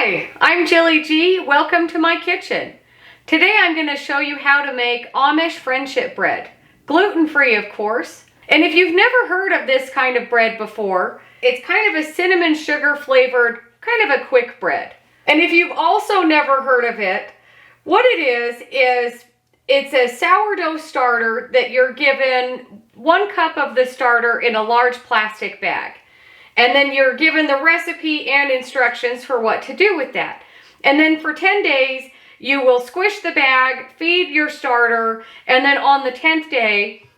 Hi, I'm Jilly G. Welcome to my kitchen. Today I'm going to show you how to make Amish friendship bread. Gluten-free, of course. And if you've never heard of this kind of bread before, it's kind of a cinnamon sugar flavored, kind of a quick bread. And if you've also never heard of it, what it is it's a sourdough starter that you're given 1 cup of the starter in a large plastic bag. And then you're given the recipe and instructions for what to do with that. And then for 10 days, you will squish the bag, feed your starter, and then on the 10th day,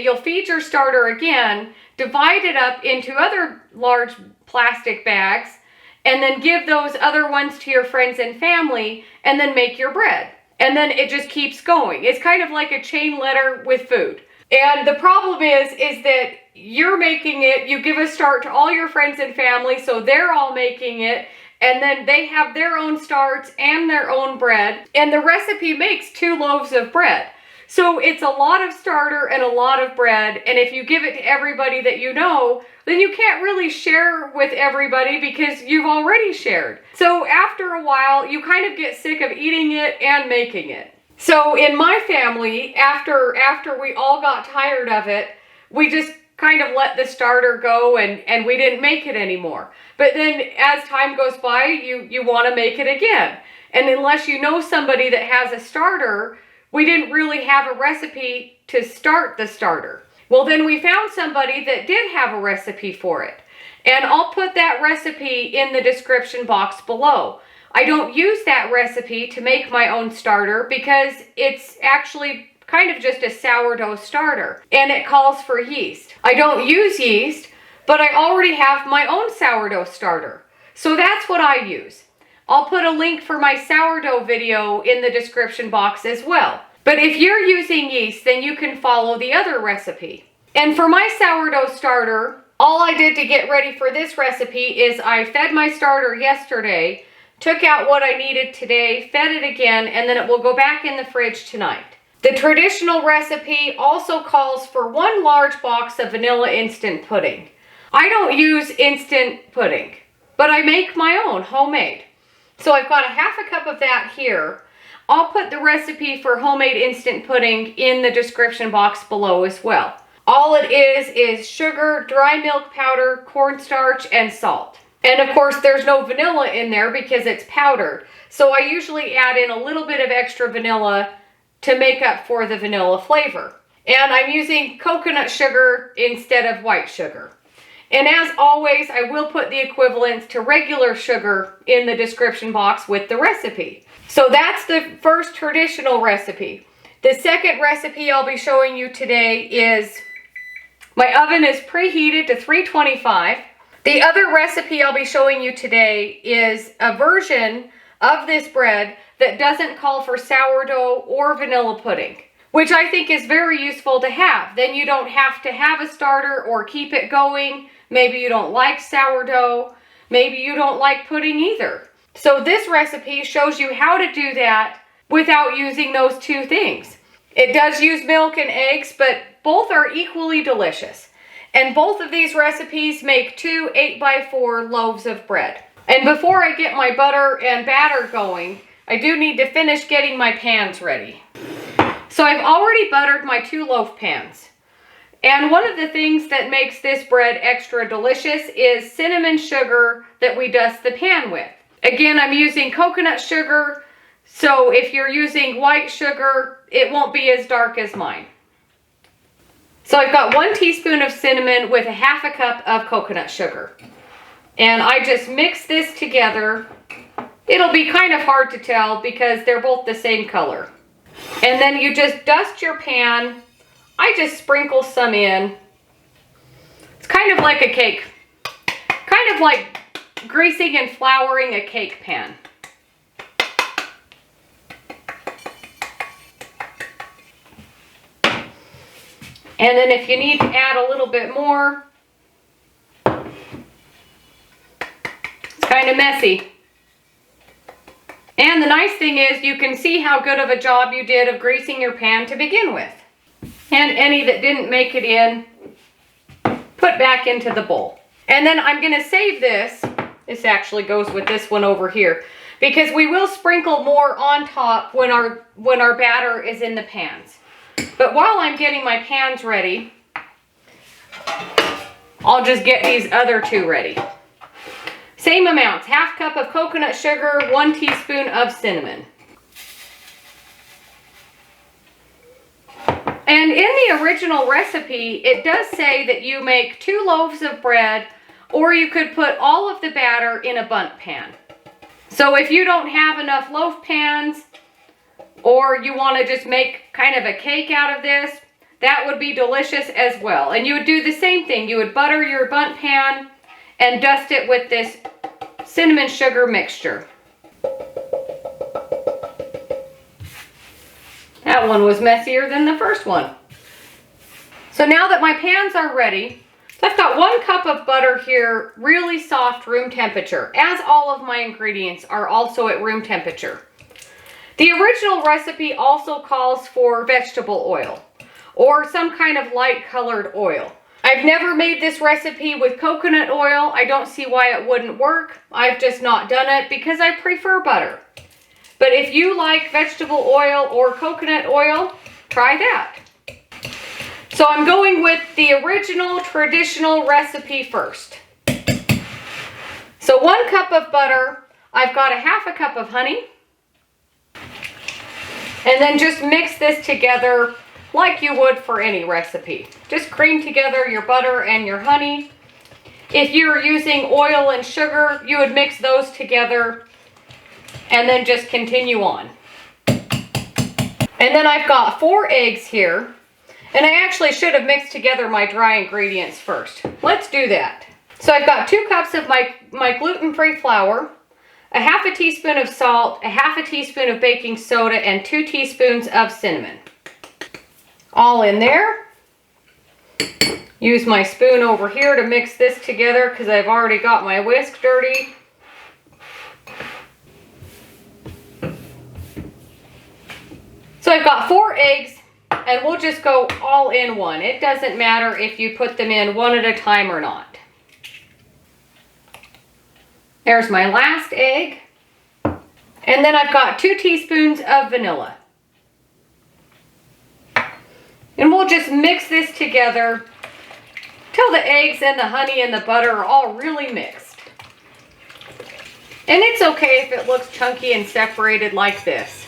you'll feed your starter again, divide it up into other large plastic bags, and then give those other ones to your friends and family, and then make your bread. And then it just keeps going. It's kind of like a chain letter with food. And the problem is that you're making it, you give a start to all your friends and family, so they're all making it, and then they have their own starts and their own bread, and the recipe makes 2 loaves of bread. So it's a lot of starter and a lot of bread, and if you give it to everybody that you know, then you can't really share with everybody because you've already shared. So after a while, you kind of get sick of eating it and making it. So in my family, after we all got tired of it, we just kind of let the starter go and we didn't make it anymore. But then as time goes by, you want to make it again. And unless you know somebody that has a starter, we didn't really have a recipe to start the starter. Well, then we found somebody that did have a recipe for it. And I'll put that recipe in the description box below. I don't use that recipe to make my own starter because it's actually kind of just a sourdough starter, and it calls for yeast. I don't use yeast, but I already have my own sourdough starter. So that's what I use. I'll put a link for my sourdough video in the description box as well. But if you're using yeast, then you can follow the other recipe. And for my sourdough starter, all I did to get ready for this recipe is I fed my starter yesterday, took out what I needed today, fed it again, and then it will go back in the fridge tonight. The traditional recipe also calls for 1 large box of vanilla instant pudding. I don't use instant pudding, but I make my own homemade. So I've got a 1/2 cup of that here. I'll put the recipe for homemade instant pudding in the description box below as well. All it is sugar, dry milk powder, cornstarch, and salt. And of course, there's no vanilla in there because it's powdered. So I usually add in a little bit of extra vanilla to make up for the vanilla flavor. And I'm using coconut sugar instead of white sugar. And as always, I will put the equivalents to regular sugar in the description box with the recipe. So that's the first traditional recipe. The second recipe I'll be showing you today is, my oven is preheated to 325. The other recipe I'll be showing you today is a version of this bread that doesn't call for sourdough or vanilla pudding, which I think is very useful to have. Then you don't have to have a starter or keep it going. Maybe you don't like sourdough. Maybe you don't like pudding either. So this recipe shows you how to do that without using those 2 things. It does use milk and eggs, but both are equally delicious. And both of these recipes make 2 8x4 loaves of bread. And before I get my butter and batter going, I do need to finish getting my pans ready. So I've already buttered my 2 loaf pans. And one of the things that makes this bread extra delicious is cinnamon sugar that we dust the pan with. Again, I'm using coconut sugar, so if you're using white sugar, it won't be as dark as mine. So I've got 1 teaspoon of cinnamon with a 1/2 cup of coconut sugar. And I just mix this together. It'll be kind of hard to tell because they're both the same color. And then you just dust your pan. I just sprinkle some in. It's kind of like a cake. Kind of like greasing and flouring a cake pan. And then if you need to add a little bit more, it's kind of messy. And the nice thing is you can see how good of a job you did of greasing your pan to begin with. And any that didn't make it in, put back into the bowl. And then I'm going to save this This actually goes with this one over here, because we will sprinkle more on top when our batter is in the pans. But while I'm getting my pans ready, I'll just get these other two ready. Same amounts, 1/2 cup of coconut sugar, 1 teaspoon of cinnamon. And in the original recipe, it does say that you make 2 loaves of bread, or you could put all of the batter in a bundt pan. So if you don't have enough loaf pans, or you want to just make kind of a cake out of this, that would be delicious as well. And you would do the same thing. You would butter your bundt pan and dust it with this cinnamon sugar mixture. That one was messier than the first one. So now that my pans are ready, I've got 1 cup of butter here, really soft, room temperature, as all of my ingredients are also at room temperature. The original recipe also calls for vegetable oil or some kind of light colored oil. I've never made this recipe with coconut oil. I don't see why it wouldn't work. I've just not done it because I prefer butter. But if you like vegetable oil or coconut oil, try that. So I'm going with the original traditional recipe first. So 1 cup of butter, I've got 1/2 cup of honey. And then just mix this together like you would for any recipe. Just cream together your butter and your honey. If you're using oil and sugar, you would mix those together and then just continue on. And then I've got 4 eggs here. And I actually should have mixed together my dry ingredients first. Let's do that. So I've got 2 cups of my gluten-free flour, 1/2 teaspoon of salt, 1/2 teaspoon of baking soda, and 2 teaspoons of cinnamon. All in there. Use my spoon over here to mix this together because I've already got my whisk dirty. So I've got 4 eggs. And we'll just go all in one. It doesn't matter if you put them in one at a time or not. There's my last egg. And then I've got 2 teaspoons of vanilla. And we'll just mix this together till the eggs and the honey and the butter are all really mixed. And it's okay if it looks chunky and separated like this.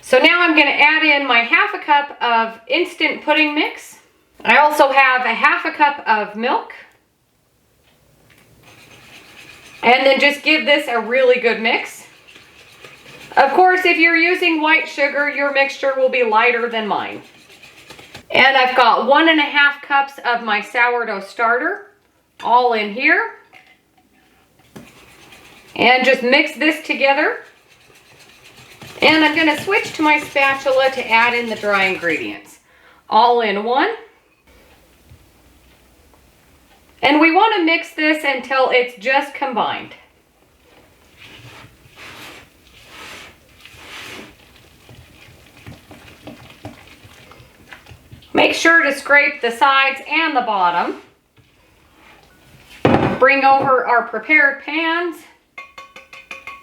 So now I'm going to add in my 1/2 cup of instant pudding mix. I also have 1/2 cup of milk. And then just give this a really good mix. Of course, if you're using white sugar, your mixture will be lighter than mine. And I've got 1.5 cups of my sourdough starter, all in here. And just mix this together. And I'm going to switch to my spatula to add in the dry ingredients. All in one. And we want to mix this until it's just combined. Make sure to scrape the sides and the bottom. Bring over our prepared pans.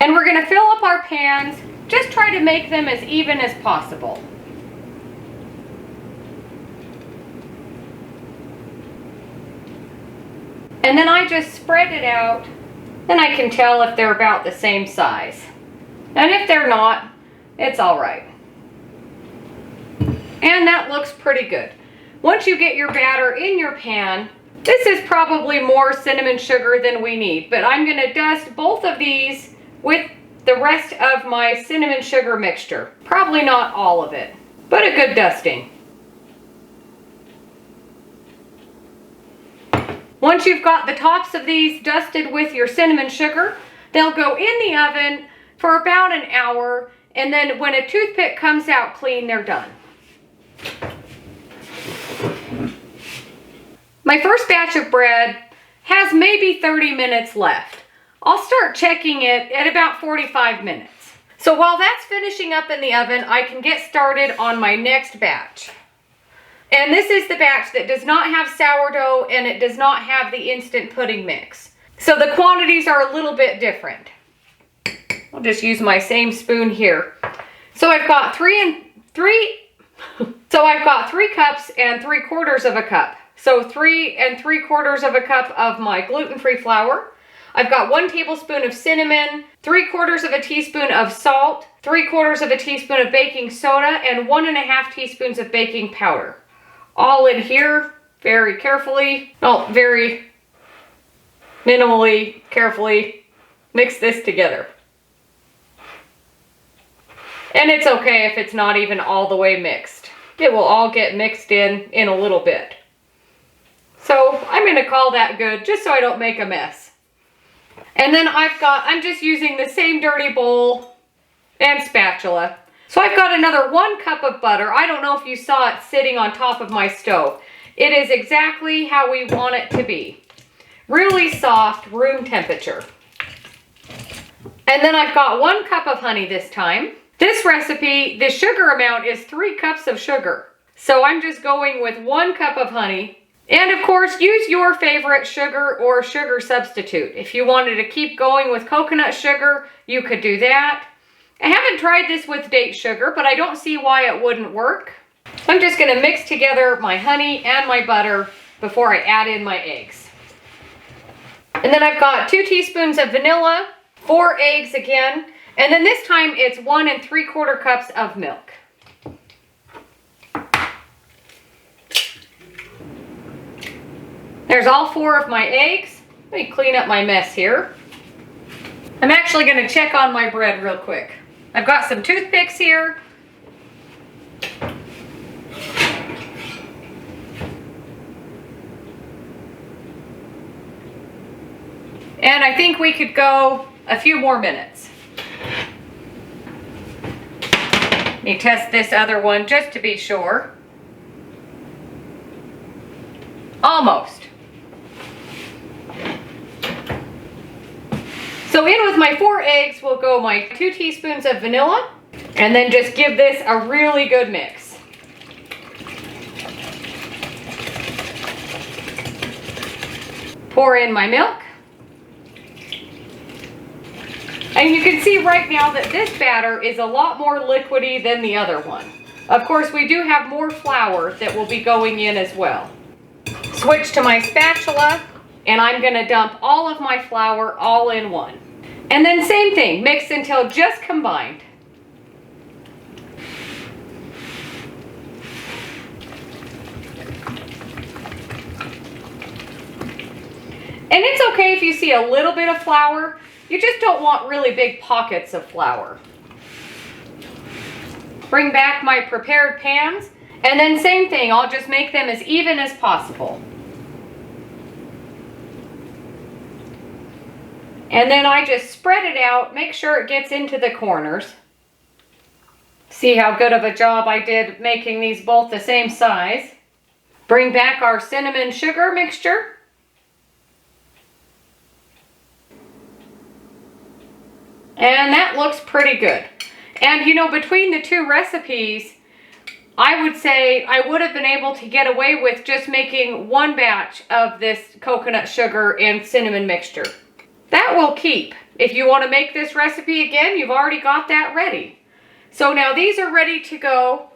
And we're going to fill up our pans. Just try to make them as even as possible. And then I just spread it out. Then I can tell if they're about the same size. And if they're not, it's all right. And that looks pretty good. Once you get your batter in your pan, this is probably more cinnamon sugar than we need, but I'm going to dust both of these with the rest of my cinnamon sugar mixture. Probably not all of it, but a good dusting. Once you've got the tops of these dusted with your cinnamon sugar, they'll go in the oven for about an hour, and then when a toothpick comes out clean, they're done. My first batch of bread has maybe 30 minutes left. I'll start checking it at about 45 minutes. So while that's finishing up in the oven, I can get started on my next batch. And this is the batch that does not have sourdough and it does not have the instant pudding mix. So the quantities are a little bit different. I'll just use my same spoon here. So I've got so I've got 3 cups and 3/4 of a cup. So 3 3/4 of a cup of my gluten-free flour. I've got 1 tablespoon of cinnamon, 3/4 of a teaspoon of salt, 3/4 of a teaspoon of baking soda, and 1.5 teaspoons of baking powder. All in here very carefully, very minimally, carefully mix this together. And it's okay if it's not even all the way mixed. It will all get mixed in a little bit. So I'm going to call that good, just so I don't make a mess. And then I'm just using the same dirty bowl and spatula. So I've got another 1 cup of butter. I don't know if you saw it sitting on top of my stove. It is exactly how we want it to be. Really soft, room temperature. And then I've got 1 cup of honey this time. This recipe, the sugar amount is 3 cups of sugar. So I'm just going with 1 cup of honey. And of course, use your favorite sugar or sugar substitute. If you wanted to keep going with coconut sugar, you could do that. I haven't tried this with date sugar, but I don't see why it wouldn't work. I'm just going to mix together my honey and my butter before I add in my eggs. And then I've got 2 teaspoons of vanilla, 4 eggs again, and then this time it's 1 3/4 cups of milk. There's all 4 of my eggs. Let me clean up my mess here. I'm actually going to check on my bread real quick. I've got some toothpicks here. And I think we could go a few more minutes. Let me test this other one just to be sure. Almost. So in with my 4 eggs will go my 2 teaspoons of vanilla, and then just give this a really good mix. Pour in my milk. And you can see right now that this batter is a lot more liquidy than the other one. Of course, we do have more flour that will be going in as well. Switch to my spatula, and I'm going to dump all of my flour all in one. And then same thing, mix until just combined. And it's okay if you see a little bit of flour. You just don't want really big pockets of flour. Bring back my prepared pans, and then same thing, I'll just make them as even as possible. And then I just spread it out, make sure it gets into the corners. See how good of a job I did making these both the same size. Bring back our cinnamon sugar mixture. And that looks pretty good. And you know, between the 2 recipes, I would say I would have been able to get away with just making 1 batch of this coconut sugar and cinnamon mixture. That will keep. If you want to make this recipe again, you've already got that ready. So now these are ready to go.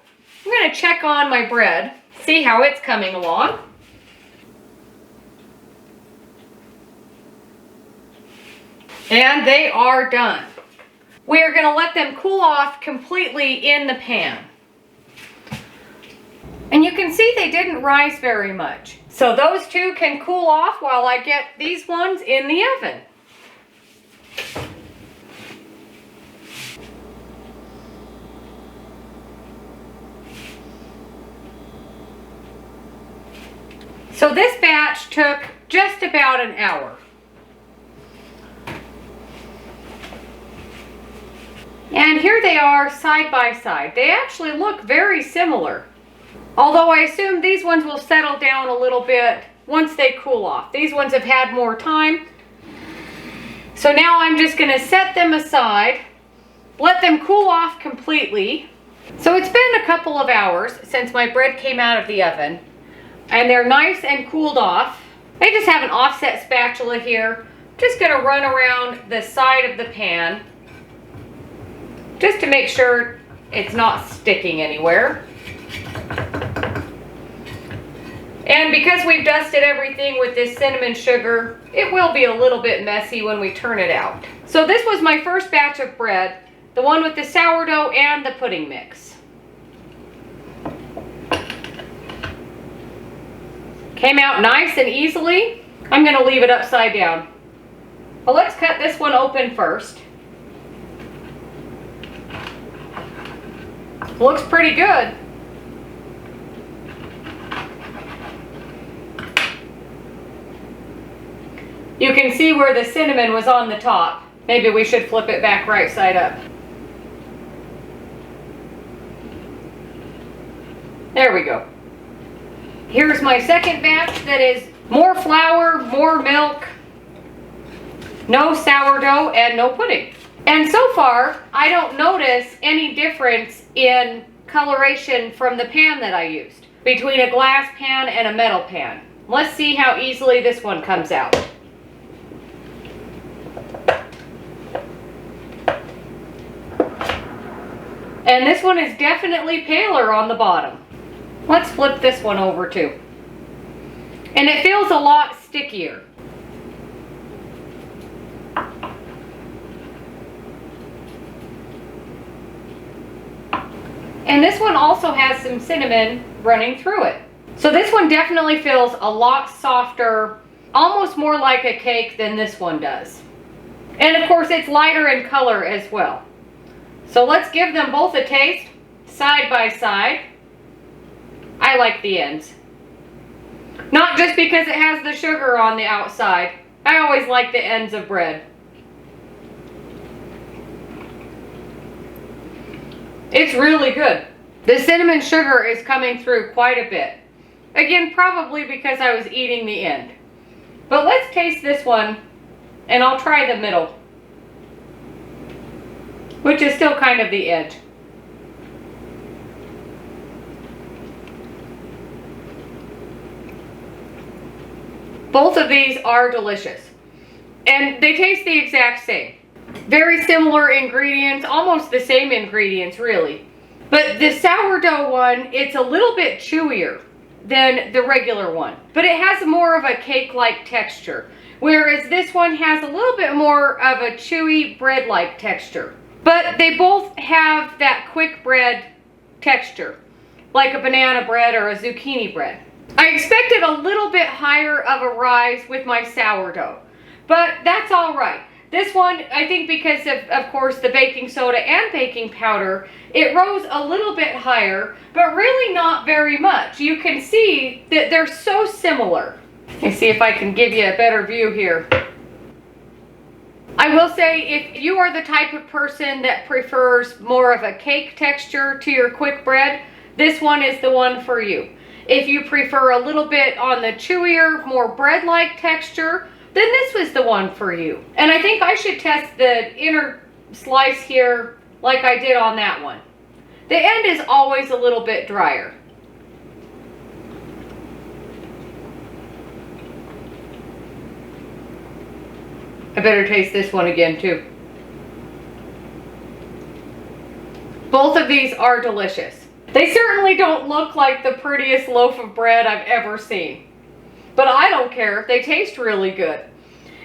I'm going to check on my bread, see how it's coming along. And they are done. We are going to let them cool off completely in the pan. And you can see they didn't rise very much. So those 2 can cool off while I get these ones in the oven. So this batch took just about an hour. And here they are side by side. They actually look very similar. Although I assume these ones will settle down a little bit once they cool off. These ones have had more time. So now I'm just going to set them aside, let them cool off completely. So it's been a couple of hours since my bread came out of the oven, and they're nice and cooled off. I just have an offset spatula here, Just gonna run around the side of the pan just to make sure it's not sticking anywhere. And because we've dusted everything with this cinnamon sugar, it will be a little bit messy when we turn it out. So this was my first batch of bread, the one with the sourdough and the pudding mix. Came out nice and easily. I'm gonna leave it upside down. Well, let's cut this one open first. Looks pretty good. You can see where the cinnamon was on the top. Maybe we should flip it back right side up. There we go. Here's my second batch that is more flour, more milk, no sourdough, and no pudding. And so far, I don't notice any difference in coloration from the pan that I used, between a glass pan and a metal pan. Let's see how easily this one comes out. And this one is definitely paler on the bottom. Let's flip this one over too. And it feels a lot stickier. And this one also has some cinnamon running through it. So this one definitely feels a lot softer, almost more like a cake than this one does. And of course it's lighter in color as well. So let's give them both a taste, side by side. I like the ends. Not just because it has the sugar on the outside. I always like the ends of bread. It's really good. The cinnamon sugar is coming through quite a bit. Again, probably because I was eating the end. But let's taste this one, and I'll try the middle, which is still kind of the edge. Both of these are delicious. And they taste the exact same. Very similar ingredients, almost the same ingredients really. But the sourdough one, it's a little bit chewier than the regular one. But it has more of a cake-like texture. Whereas this one has a little bit more of a chewy bread-like texture. But they both have that quick bread texture, like a banana bread or a zucchini bread. I expected a little bit higher of a rise with my sourdough, but that's all right. This one, I think because of course, the baking soda and baking powder, it rose a little bit higher, but really not very much. You can see that they're so similar. Let me see if I can give you a better view here. I will say, if you are the type of person that prefers more of a cake texture to your quick bread, this one is the one for you. If you prefer a little bit on the chewier, more bread-like texture, then this was the one for you. And I think I should test the inner slice here like I did on that one. The end is always a little bit drier. I better taste this one again too. Both of these are delicious. They certainly don't look like the prettiest loaf of bread I've ever seen. But I don't care, they taste really good.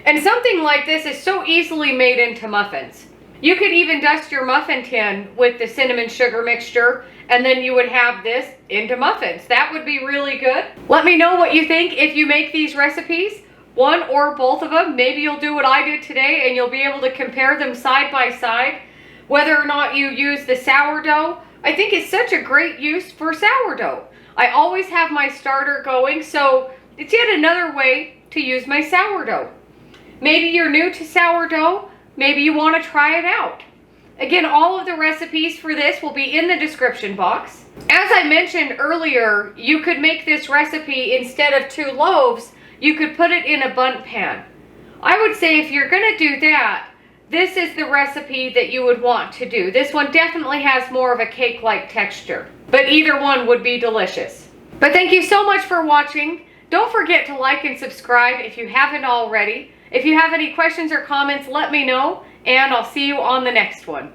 And something like this is so easily made into muffins. You could even dust your muffin tin with the cinnamon sugar mixture, and then you would have this into muffins. That would be really good. Let me know what you think if you make these recipes, one or both of them. Maybe you'll do what I did today and you'll be able to compare them side by side. Whether or not you use the sourdough, I think it's such a great use for sourdough. I always have my starter going, so it's yet another way to use my sourdough. Maybe you're new to sourdough, maybe you want to try it out. Again, all of the recipes for this will be in the description box. As I mentioned earlier, you could make this recipe instead of 2 loaves, you could put it in a bundt pan. I would say if you're going to do that, this is the recipe that you would want to do. This one definitely has more of a cake-like texture, but either one would be delicious. But thank you so much for watching. Don't forget to like and subscribe if you haven't already. If you have any questions or comments, let me know, and I'll see you on the next one.